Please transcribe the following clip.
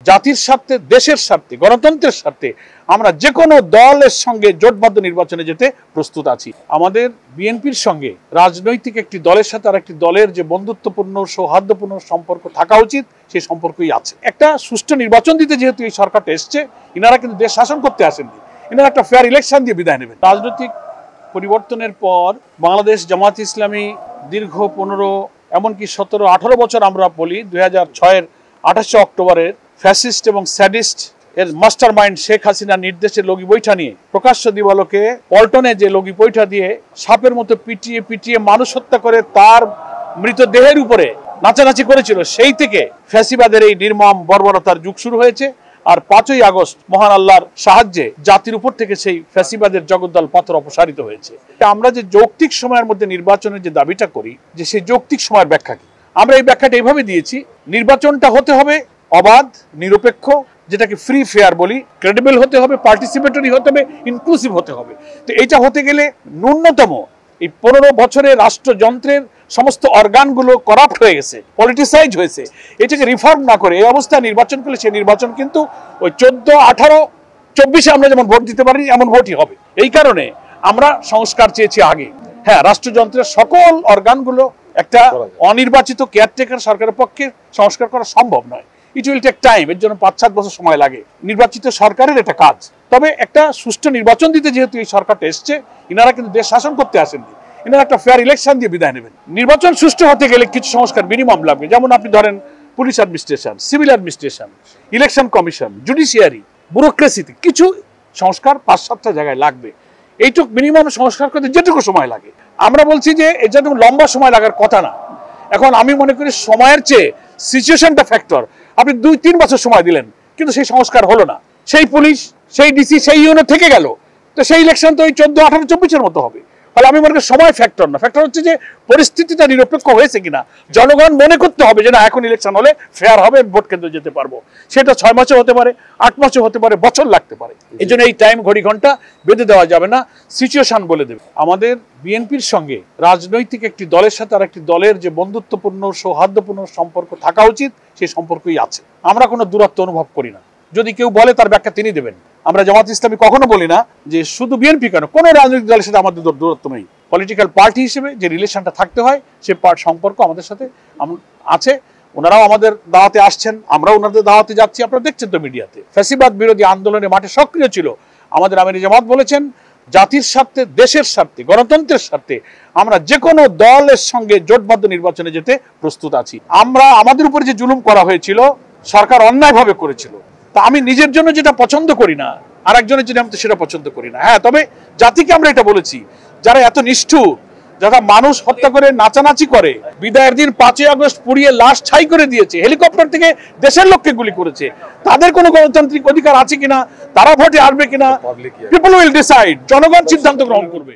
জাতির স্বার্থে, দেশের স্বার্থে, গণতন্ত্রের স্বার্থে আমরা যে কোনো দলের সঙ্গে জোটবদ্ধ নির্বাচনে যেতে প্রস্তুত আছি। আমাদের বিএনপির সঙ্গে রাজনৈতিক একটি দলের সাথে আর একটি দলের যে বন্ধুত্বপূর্ণ সৌহার্দ্যপূর্ণ সম্পর্ক থাকা উচিত, সেই সম্পর্কই আছে। একটা সুষ্ঠু নির্বাচন দিতে যেহেতু এই সরকারটা এসছে, ইনারা কিন্তু দেশ শাসন করতে আসেননি, ইনারা একটা ফেয়ার ইলেকশন দিয়ে বিদায় নেবেন। রাজনৈতিক পরিবর্তনের পর বাংলাদেশ জামাত ইসলামী দীর্ঘ 15 এমনকি 17-18 বছর আমরা বলি 2006-এর 28 অক্টোবরের ফ্যাসিস্ট এবং স্যাডিস্ট এর মাস্টার মাইন্ড শেখ হাসিনার নির্দেশে লগি বৈঠা নিয়ে প্রকাশ্য দিবালোকে পল্টনে যে লগি বৈঠা দিয়ে সাপের মতো পিটিয়ে পিটিয়ে মানুষ হত্যা করে তার মৃতদেহের উপরে নাচানাচি করেছিল, সেই থেকে ফ্যাসিবাদের এই নির্মম বর্বরতার যুগ শুরু হয়েছে। আর 5ই আগস্ট মহান আল্লাহর সাহায্যে জাতির উপর থেকে সেই ফ্যাসিবাদের জগদ্দল পাথর অপসারিত হয়েছে। আমরা যে যৌক্তিক সময়ের মধ্যে নির্বাচনের যে দাবিটা করি, যে সেই যৌক্তিক সময়ের ব্যাখ্যা কি, আমরা এই ব্যাখ্যাটা এইভাবে দিয়েছি, নির্বাচনটা হতে হবে অবাধ, নিরপেক্ষ, যেটাকে ফ্রি ফেয়ার বলি, ক্রেডিবল হতে হবে, পার্টিসিপেটরি হতে হবে, ইনক্লুসিভ হতে হবে। তো এইটা হতে গেলে ন্যূনতম এই 15 বছরে রাষ্ট্রযন্ত্রের সমস্ত অর্গানগুলো করাপ্ট হয়ে গেছে, পলিটিসাইজ হয়েছে। এটাকে রিফর্ম না করে এই অবস্থায় নির্বাচন করলে সেই নির্বাচন কিন্তু ওই 14, 18, 24-এ আমরা যেমন ভোট দিতে পারি এমন ভোটই হবে। এই কারণে আমরা সংস্কার চেয়েছি আগে। হ্যাঁ, রাষ্ট্রযন্ত্রের সকল অর্গানগুলো একটা অনির্বাচিত কেয়ারটেকার সরকারের পক্ষে সংস্কার করা সম্ভব নয়। ইট উইল টেক টাইম, এর জন্য 5-7 বছর সময় লাগে। নির্বাচিত সরকারের এটা কাজ। তবে একটা সুষ্ঠু নির্বাচন দিতে যেহেতু এই সরকারটা এসছে, ইনারা কিন্তু দেশ শাসন করতে আসেননি, ইনারা একটা ফেয়ার ইলেকশন দিয়ে বিদায় নেবেন। নির্বাচন সুষ্ঠু হতে গেলে কিছু সংস্কার মিনিমাম লাগবে। যেমন আপনি ধরেন police administration, civil administration, election commission, judiciary, ব্যুরোক্রেসিতে কিছু সংস্কার 5-7টা জায়গায় লাগবে। এইটুকু মিনিমাম সংস্কার করতে যেটুকু সময় লাগে, আমরা বলছি যে এটা তো লম্বা সময় লাগার কথা না। এখন আমি মনে করি সময়ের চেয়ে সিচুয়েশনটা ফ্যাক্টর। আপনি 2-3 বছর সময় দিলেন, কিন্তু সেই সংস্কার হলো না, সেই পুলিশ, সেই ডিসি, সেই ইউনো থেকে গেল, তো সেই ইলেকশন তো ওই 14, 18, 24-এর মতো হবে। ফলে আমি মনে করি সময় ফ্যাক্টর না, ফ্যাক্টর হচ্ছে যে পরিস্থিতিটা নিরপেক্ষ হয়েছে কিনা। জনগণ মনে করতে হবে যে না, এখন ইলেকশন হলে ফেয়ার হবে, ভোট কেন্দ্রে যেতে পারবো। সেটা 6 মাসে হতে পারে, 8 মাসে হতে পারে, বছর লাগতে পারে। এই জন্য এই টাইম ঘড়ি ঘন্টা বেঁধে দেওয়া যাবে না, সিচুয়েশন বলে দেবে। আমাদের বিএনপির সঙ্গে রাজনৈতিক একটি দলের সাথে আর একটি দলের যে বন্ধুত্বপূর্ণ সৌহার্দ্যপূর্ণ সম্পর্ক থাকা উচিত, সেই সম্পর্কই আছে। আমরা কোনো দূরত্ব অনুভব করি না। যদি কেউ বলে তার ব্যাখ্যা তিনি দেবেন। আমরা জামাত ইসলামী কখনো বলি না যে শুধু বিএনপি কেন, কোনো রাজনৈতিক দলের সাথে আমাদের দূরত্ব নেই। পলিটিক্যাল পার্টি হিসেবে যে রিলেশনটা থাকতে হয়, সে সম্পর্ক আমাদের সাথে আছে। ওনারাও আমাদের দাওয়াতে আসছেন, আমরাও ওনাদের দাওয়াতে যাচ্ছি। আপনারা দেখছেন তো মিডিয়াতে, ফ্যাসিবাদ বিরোধী আন্দোলনের মাঠে সক্রিয় ছিল আমাদের আমির জামাত। বলেছেন জাতির স্বার্থে, দেশের স্বার্থে, গণতন্ত্রের স্বার্থে আমরা যে কোনো দলের সঙ্গে জোটবদ্ধ নির্বাচনে যেতে প্রস্তুত আছি। আমরা আমাদের উপরে যে জুলুম করা হয়েছিল, সরকার অন্যায়ভাবে করেছিল, তা আমি নিজের জন্য যেটা পছন্দ করি না, আর একজনের জন্য আমি তো সেটা পছন্দ করি না। হ্যাঁ, তবে জাতিকে আমরা এটা বলেছি, যারা এত নিষ্ঠুর, যারা মানুষ হত্যা করে নাচানাচি করে, বিদায়ের দিন 5ই আগস্ট পুড়িয়ে লাশ ছাই করে দিয়েছে, হেলিকপ্টার থেকে দেশের লোককে গুলি করেছে, তাদের কোনো গণতান্ত্রিক অধিকার আছে কিনা, তারা ভোটে আসবে কিনা, পিপল উইল ডিসাইড, জনগণ সিদ্ধান্ত গ্রহণ করবে।